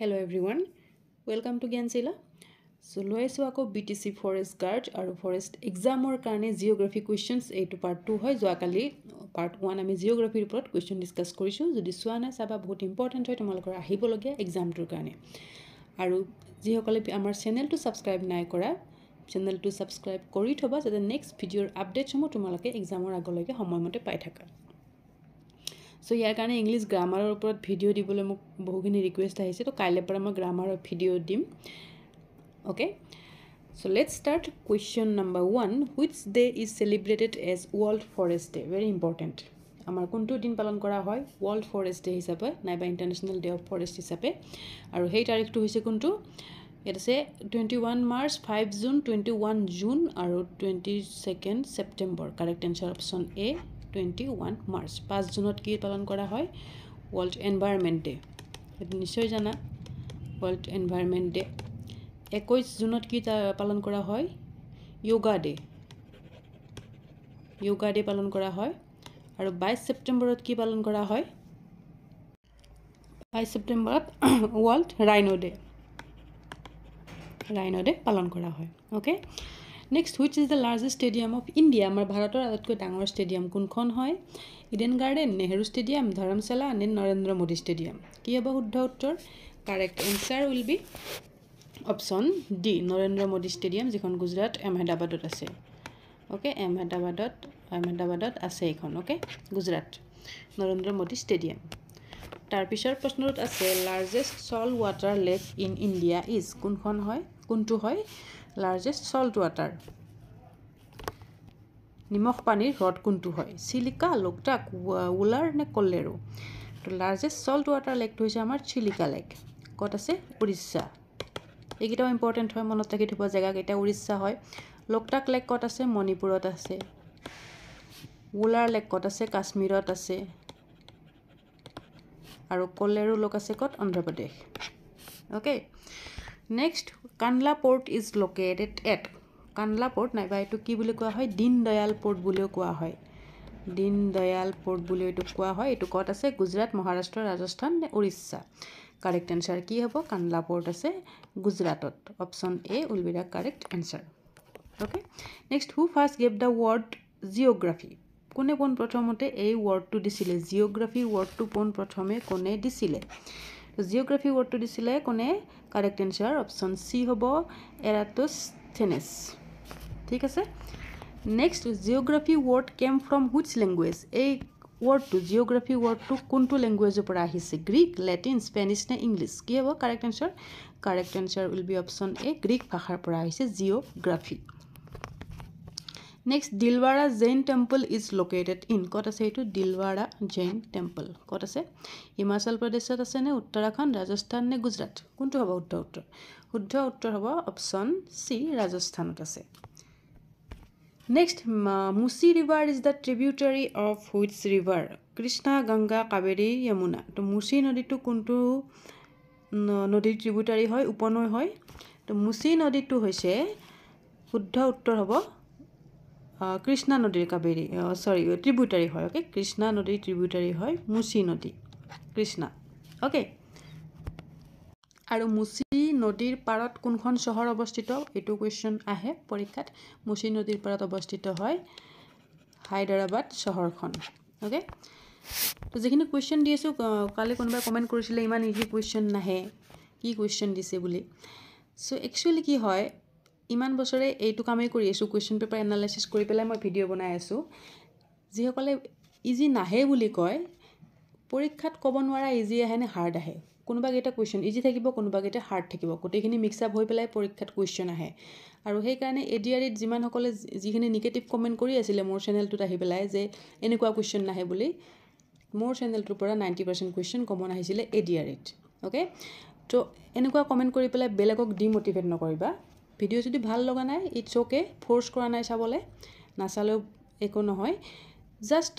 Hello everyone, welcome to Gyansila. So loisu ako BTC Forest Guard aru Forest exam or karone geography questions A to part 2 hoy joa kali part 1 ami geography report question discuss korisu jodi suana saba bahut important hoy tomalokor ahibo logia exam tur karone aru ji hokale amar channel to subscribe nai kora channel to subscribe kori thoba jate next video update homo tomaloke exam or agologe homoy mote pai thaka. So ইয়াৰ কাৰণে English গ্ৰামাৰৰ ওপৰত video দিবলৈ মোক বহুখিনি request আহিছে তো কাইলৈ পৰা মই গ্ৰামাৰৰ ভিডিও দিম okay so let's start question number 1 which day is celebrated as world forest day very important আমাৰ কোনটো দিন পালন কৰা হয় world forest day হিচাপে নাইবা international day of forest হিচাপে আৰু সেই তাৰিখটো হৈছে কোনটো এটা আছে 21 মাৰ্চ 5 জুন 21 জুন আৰু 22nd September correct answer option A 21 March 5 জুনত কি পালন কৰা হয় ওয়াৰ্ল্ড এনवायरमेंट ডে এটা নিশ্চয় জানা ওয়াৰ্ল্ড এনवायरमेंट ডে 21 জুনত কি পালন কৰা হয় যোগা ডে পালন কৰা হয় আৰু 22 সেপ্টেম্বৰত কি পালন কৰা হয় 22 সেপ্টেম্বৰত ওয়াৰ্ল্ড ৰাইনো ডে পালন কৰা হয় okay Next, which is the largest stadium of India? Amar Bharator adatko dangor stadium kunkhon hoy? Eden Garden, Nehru Stadium, Dharamsala, and Narendra Modi Stadium. Ki hobo shuddho uttor? Correct answer will be option D. Narendra Modi Stadium, jikhon Gujarat, Ahmedabadot ase. Okay, Ahmedabadot ase ekhon. Okay, Gujarat, Narendra Modi Stadium. Tar pishor proshnorot ase largest salt water lake in India is kunkhon hoy? Kuntu hoy? Largest salt water নিমখ পানীৰ হ্ৰদ কোনটো হয় চিলিকা লোকটাক উলাৰ নে কল্লেৰু তো largest salt water lake হৈছে আমাৰ Chilika lake কত আছে উৰিষ্যা এইকেইটা ইম্পৰ্টেন্ট হয় মনত ৰাখি থব জায়গা কেইটা উৰিষ্যা হয় লোকটাক লেক কত আছে মণিপুৰত আছে উলাৰ লেক কত আছে কাশ্মীৰত আছে আৰু কল্লেৰু লেক আছে কত Andhra Pradesh okay Next, Kandla Port is located at Kandla Port নাইবা এটো কি বুলি কোৱা হয় দীনদয়াল পোৰ্ট বুলিও কোৱা হয় দীনদয়াল পোৰ্ট বুলিও এটো কোৱা হয় এটো কত আছে গুজৰাট মহাৰাষ্ট্ৰ ৰাজস্থান নে উৰিষ্যা কাৰেক্ট आंसर কি হ'ব কান্দলা পোৰ্ট আছে গুজৰাটত option A will be the correct answer okay next who first gave the word geography কোনে কোন প্ৰথমতে এই ওয়াৰ্ডটো দিছিলে জিওগ্ৰাফি ওয়াৰ্ডটো কোন প্ৰথমে কোনে দিছিলে তো জিওগ্ৰাফি ওয়াৰ্ডটো দিছিলে কোনে কাৰেক্ট आंसर অপশন সি হ'ব এৰাটোস্থেনেছ ঠিক আছে next geography word chemo from which language এই ওয়াৰ্ডটো জিওগ্ৰাফি ওয়াৰ্ডটো কোনটো ল্যাঙ্গুয়েজৰ পৰা আহিছে গ্ৰীক ল্যাটিন স্পেনিশ নে ইংলিশ কি হ'ব correct answer will be option a Greek ভাষাৰ পৰা আহিছে geography Next, Dilwara Jain Temple is located in কত আছে এটো Dilwara Jain Temple কত আছে হিমাচল প্ৰদেশত আছে নে উত্তৰাখণ্ড ৰাজস্থান নে গুজৰাট কোনটো হ'ব শুদ্ধ উত্তৰ হ'ব অপশন সি ৰাজস্থানত আছে Next, Musi River is the tributary of which river Krishna Ganga Kaveri Yamuna তো মুসি নদীটো কোনটো নদীৰ ট্ৰিবিউটাৰি হয় উপনৈ হয় তো মুসি নদীটো হৈছে শুদ্ধ উত্তৰ হ'ব কৃষ্ণা নদীৰ কাবেৰী সৰি ট্ৰিবিউটাৰি হয় ওকে কৃষ্ণা নদীৰ ট্ৰিবিউটাৰি হয় মুসি নদী কৃষ্ণা ওকে আৰু মুসি নদীৰ পাৰত কোনখন চহৰ অৱস্থিত এটো কোৱেশ্চন আহে পৰীক্ষাত মুসি নদীৰ পাৰত অৱস্থিত হয় হায়দৰাবাদ চহৰখন ওকে তো যেখিনি কোৱেশ্চন দি আছো কালি কোনবা কমেন্ট কৰিছিলে ইমান ইজি কোৱেশ্চন নাহে কি কোৱেশ্চন দিছে বুলি সো একচুয়ালি কি হয় ইমান বছৰে এইটো কামেই কৰি আছো কোৱেশ্চন পেপাৰ এনালাইসিস কৰি পেলাই মই ভিডিও বনাই আছো যি সকলে ইজি নাহে বুলি কয় পৰীক্ষাত ক'ব নোৱাৰা ইজি আহে নে হাৰ্ড আহে কোনোবা গেটা কোৱেশ্চন ইজি থাকিব কোনোবা গেটা হাৰ্ড থাকিব গোটেইখিনি মিক্স আপ হৈ পেলাই পৰীক্ষাত কোৱেশ্চন আহে আৰু সেই কাৰণে এডিআৰিত যিমান সকলে যিখিনি নেগেটিভ কমেন্ট কৰি আছিল মোৰ চেনেলটোত আহি পেলাই যে এনেকুৱা কোৱেশ্চন নাহে বুলি মোৰ চেনেলটোৰ পৰা 90% কোৱেশ্চন কমন আহিছিল এডিআৰিত ওকে তো এনেকুৱা কমেন্ট কৰি পেলাই বেলেগক ডিমোটিভেট নকৰিবা ভিডিও যদি ভাল লগা নাই ইটস ওকে ফোৰ্স কৰা নাই চাবলে নাচালেও একো নহয় জাস্ট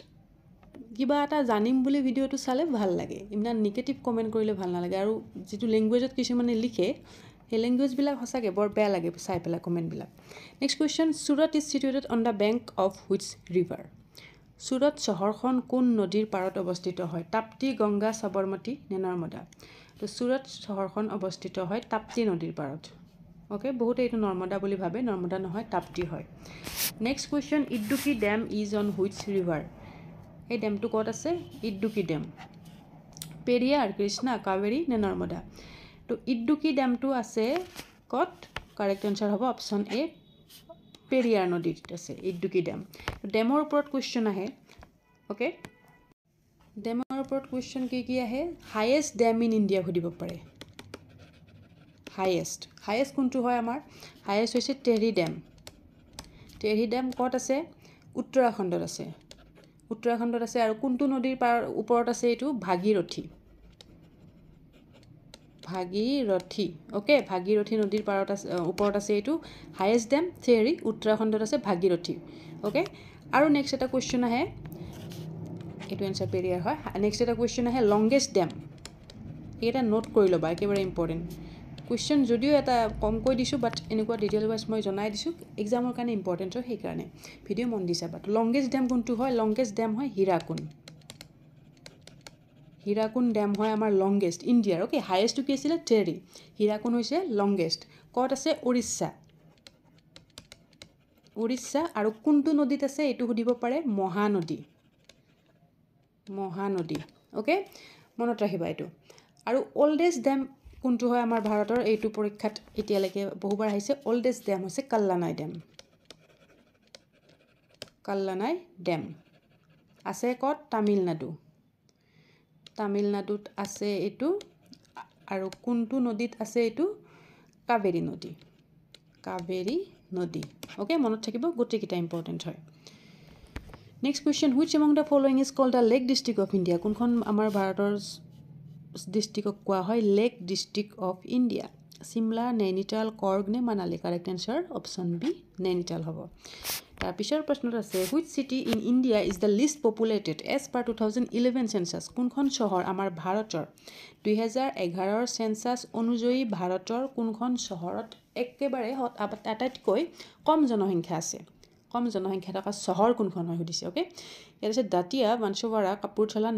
কিবা এটা জানিম বুলি ভিডিওটো চালে ভাল লাগে ইমান নেগেটিভ কমেন্ট কৰিলে ভাল নালাগে আৰু যেটো ল্যাঙ্গুৱেজত কিছুমানে লিখে এই ল্যাঙ্গুৱেজ বিলাক হসাকে বৰ বেয়া লাগে চাই পেলা কমেন্ট বিলাক নেক্সট কোৱেশ্চন সুৰত is situated on the bank of which river সুৰত শহৰখন কোন নদীৰ পাৰত অবস্থিত হয় তাপ্তি গঙ্গা সাবৰমতী নে নৰ্মদা তো সুৰট চহৰখন অৱস্থিত হয় তাপ্তি নদীৰ পাৰত ওকে বহুতে এইটো নৰ্মদা বুলি ভাবে নৰ্মদা নহয় তাপ্তি হয় next question Idukki dam is on which river এই ড্যামটো ক'ত আছে ইডুকি ড্যাম পেৰিয়াৰ কৃষ্ণা কাবেৰী নে নৰ্মদা তো ইডুকি ড্যামটো আছে ক'ত কাৰেক্ট আনসাৰ হ'ব অপশন এ পেৰিয়াৰ নদীত আছে ইডুকি ড্যাম ড্যামৰ ওপৰত কোৱেশ্চন আহে ওকে ড্যামৰ ওপৰত কোৱেশ্চন কি আহে হাইয়েষ্ট ড্যাম ইন ইণ্ডিয়া সুধিব পাৰে হাইয়েষ্ট কোনটো হয় আমাৰ হাইয়েষ্ট হৈছে টেৰি ড্যাম ক'ত আছে উত্তৰাখণ্ডত আছে আৰু কোনটো নদীৰ ওপৰত আছে এইটো ভাগীৰথী ওকে ভাগীৰথী নদীৰ পাৰত আছে ওপৰত আছে এইটো হাইয়েষ্ট ড্যাম টেৰি উত্তৰাখণ্ডত আছে ভাগীৰথী ওকে আৰু নেক্সট এটা কোৱেশ্চন আহে এইটো এনসাৰ পেৰিয়াৰ হয় নেক্সট এটা কোৱেশ্চন আহে লংগেষ্ট ড্যাম এটা নোট কৰি ল'বা একেবাৰে ইম্পৰ্টেণ্ট কোৱেশ্চন যদিও এটা কমকৈ দিছোঁ বাট এনেকুৱা ডিটেইল ৱাইজ মই জনাই দিছোঁ এক্সামৰ কাৰণে ইম্পৰ্টেণ্ট হয় সেইকাৰণে ভিডিঅ' মন দিছা বাট লংগেষ্ট ড্যাম কোনটো হয় লংগেষ্ট ড্যাম হয় হীৰাকুণ্ড ড্যাম হয় আমাৰ লংগেষ্ট ইণ্ডিয়াৰ ওকে হাইয়েষ্টটো কি আছিলে টেৰি হীৰাকুণ্ড হৈছে লংগেষ্ট ক'ত আছে উৰিষ্যা আৰু কোনটো নদীত আছে এইটো সুধিব পাৰে মহানদী ওকে মনত ৰাখিবা এইটো আৰু ওল্ডেষ্ট ড্যাম কোনটো হয় আমাৰ ভাৰতৰ এইটো পৰীক্ষাত এতিয়ালৈকে বহুবাৰ আহিছে ওল্ডেষ্ট ড্যাম হৈছে কাল্লানাই ড্যাম আছে ক'ত তামিলনাডুত আছে এইটো আৰু কোনটো নদীত আছে এইটো কাবেৰী নদী ওকে মনত থাকিব গোটেইকেইটা ইম্পৰ্টেণ্ট হয় next question which among the following is called the lake district of India কোনখন আমাৰ ভাৰতৰ ডিষ্ট্ৰিক্টক কোৱা হয় lake district of India Shimla Nainital Coorg নে Manali correct answer option B Nainital হ'ব তাৰ পিছৰ প্ৰশ্নত আছে which city in India is the least populated as per 2011 census কোনখন চহৰ আমাৰ ভাৰতৰ 2011 চেনচাছ অনুযায়ী ভাৰতৰ কোনখন চহৰত একেবাৰে আটাইতকৈ কম জনসংখ্যা আছে কম জনসংখ্যা থকা চহৰ কোনখন হয় সুধিছে ওকে ইয়াত আছে দাতিয়া বাঞ্চৱাৰা কাপুৰথালা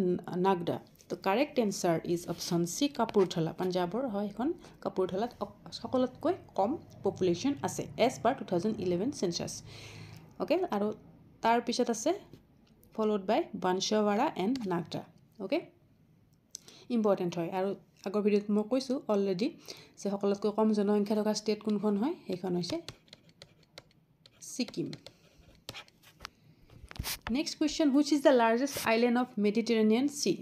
নাগদা তো correct answer is option C Kapurthala পাঞ্জাবৰ হয় এখন কাপুৰথালাত সকলোতকৈ কম পপুলেশ্যন আছে এজ পাৰ 2011 চেনচাছ ওকে আৰু তাৰ পিছত আছে followed by Banswara and Nagda okay important হয় আৰু আগৰ ভিডিঅ'ত মই কৈছোঁ অলৰেডি যে সকলোতকৈ কম জনসংখ্যা থকা ষ্টেট কোনখন হয় সেইখন হৈছে Sikkim next question which is the largest island of Mediterranean C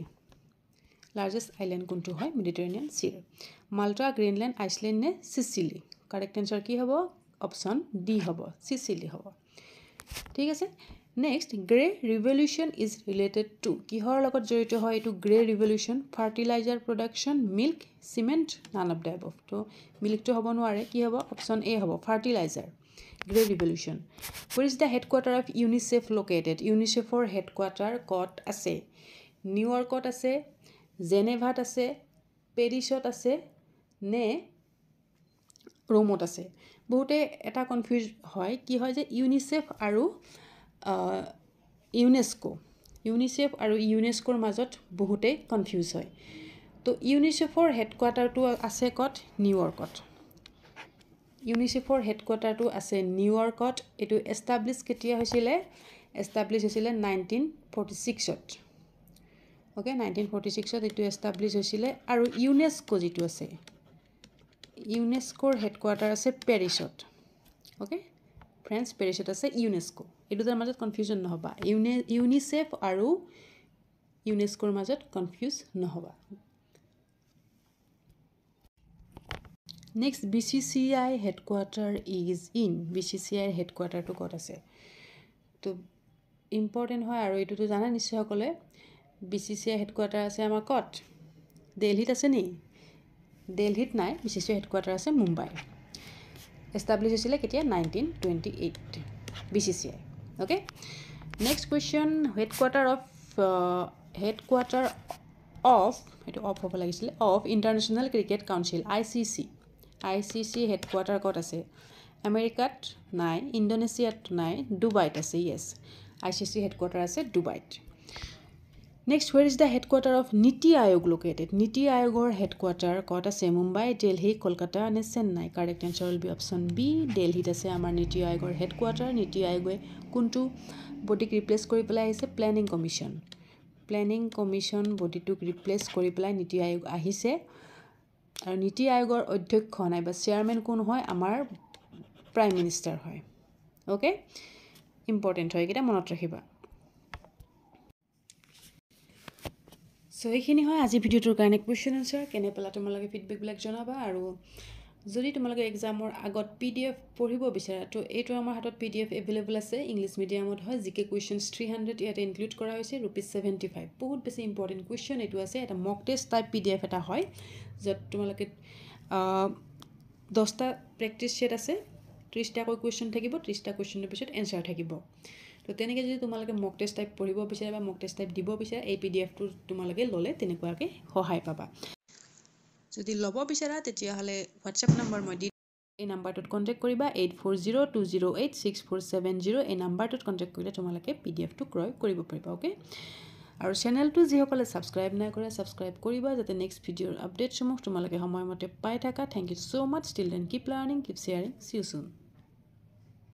largest island কোনটো হয় মেডিটেৰেনিয়ান চিৰ মাল্টা গ্ৰীণলেণ্ড আইচলেণ্ড নে চিচিলি কাৰেক্ট এনসাৰ কি হ'ব অপশ্যন ডি হ'ব চিচিলি হ'ব ঠিক আছে next grey revolution is related to কিহৰ লগত জড়িত হয় এইটো grey revolution fertiliser production milk cement none of the above তো মিল্কটো হ'ব নোৱাৰে কি হ'ব অপশ্যন এ হ'ব fertiliser grey revolution where is the headquarter of UNICEF located ইউনিচেফৰ হেডকোৱাৰ্টাৰ ক'ত আছে নিউয়ৰ্কত আছে জেনেভাত আছে পেৰিছত আছে নে ৰোমত আছে বহুতে এটা কনফিউজ হয় কি হয় যে ইউনিচেফ আৰু ইউনেস্কোৰ মাজত বহুতেই কনফিউজ হয় তো ইউনিচেফৰ হেডকোৱাৰ্টাৰটো আছে ক'ত নিউয়ৰ্কত এইটো এষ্টাব্লিছ কেতিয়া হৈছিলে 1946ত ওকে 1946ত এইটো এষ্টাব্লিছ হৈছিলে আৰু ইউনেস্কো যিটো আছে ইউনেস্কোৰ হেডকোৱাৰ্টাৰ আছে পেৰিছত ওকে ফ্ৰেণ্ডছ পেৰিছত আছে ইউনেস্কো এই দুটাৰ মাজত কনফিউজন নহ'বা ইউনিচেফ আৰু ইউনেস্কোৰ মাজত কনফিউজ নহ'বা next BCCI headquarter is in BCCIৰ হেডকোৱাৰ্টাৰটো ক'ত আছে তো ইম্পৰ্টেণ্ট হয় আৰু এইটোতো জানা নিশ্চয় সকলে BCCI হেডকোৱাৰ্টাৰ আছে আমাৰ ক'ত দিল্লীত আছে নি দিল্লীত নাই BCCI হেডকোৱাৰ্টাৰ আছে মুম্বাই এষ্টাব্লিছ হৈছিলে কেতিয়া 1928 BCCI okay next question headquarter of এইটো অফ হ'ব লাগিছিলে of international cricket council ICC headquarter ক'ত আছে আমেৰিকাত নাই ইণ্ডোনেছিয়াত নাই ডুবাইত আছে ইয়েছ ICC হেডকোৱাৰ্টাৰ আছে ডুবাইত Next, where is the headquarter of Niti Aayog located? Niti Aayogor headquarter ক'ত আছে? Mumbai, Delhi, Kolkata and Chennai. Correct answer will be option B. Delhi আছে আমাৰ Niti Aayogor headquarter. Niti Aayoge কোনটো বডিক ৰিপ্লেস কৰি পেলাই আহিছে? Planning commission. প্লেনিং কমিশন বডিটোক ৰিপ্লেস কৰি পেলাই নীতি আয়োগ আহিছে আৰু নীতি আয়োগৰ অধ্যক্ষ নাইবা চেয়াৰম্যান কোন হয়? আমাৰ প্ৰাইম মিনিষ্টাৰ হয়। ওকে, ইম্পৰ্টেণ্ট হয়, এটা মনত ৰাখিবা। সো এইখিনি হয় আজি ভিডিওটোৰ কাৰণে কুৱেশ্যন আনসাৰ। কেনে পেলা তোমালোকে ফিডবেকবিলাক জনাবা আৰু যদি তোমালোকে এক্সামৰ আগত PDF পঢ়িব বিচাৰা তো এইটো আমাৰ হাতত PDF এভেইলেবল আছে। ইংলিছ মিডিয়ামত হয়। জিকে কুৱেশ্যনছ 300 ইয়াতে ইনক্লুড কৰা হৈছে ₹75। বহুত বেছি ইম্পৰ্টেণ্ট কুৱেশ্যন এইটো আছে। এটা মক টেষ্ট টাইপ PDF এটা হয় য'ত তোমালোকে 10টা প্ৰেক্টিছ ছেট আছে, 30টাকৈ কুৱেশ্যন থাকিব, 30টা কুৱেশ্যনৰ পিছত এনসাৰ থাকিব। তো তেনেকৈ যদি তোমালোকে মক টেষ্ট টাইপ পঢ়িব বিচাৰা বা মক টেষ্ট টাইপ দিব বিচাৰা এই PDFটো তোমালোকে ল'লে তেনেকুৱাকৈ সহায় পাবা। যদি ল'ব বিচাৰা তেতিয়াহ'লে হোৱাটছএপ নম্বৰ মই দি এই নাম্বাৰটোত কণ্টেক্ট কৰিবা 8402086470। এই নাম্বাৰটোত কণ্টেক্ট কৰিলে তোমালোকে PDFটো ক্ৰয় কৰিব পাৰিবা। ওকে, আৰু চেনেলটো যিসকলে ছাবস্ক্ৰাইব নাই কৰে ছাবস্ক্ৰাইব কৰিবা যাতে নেক্সট ভিডিঅ'ৰ আপডেটসমূহ তোমালোকে সময়মতে পাই থাকা। Thank you so' much. Till then keep learning, keep sharing. See you চুন।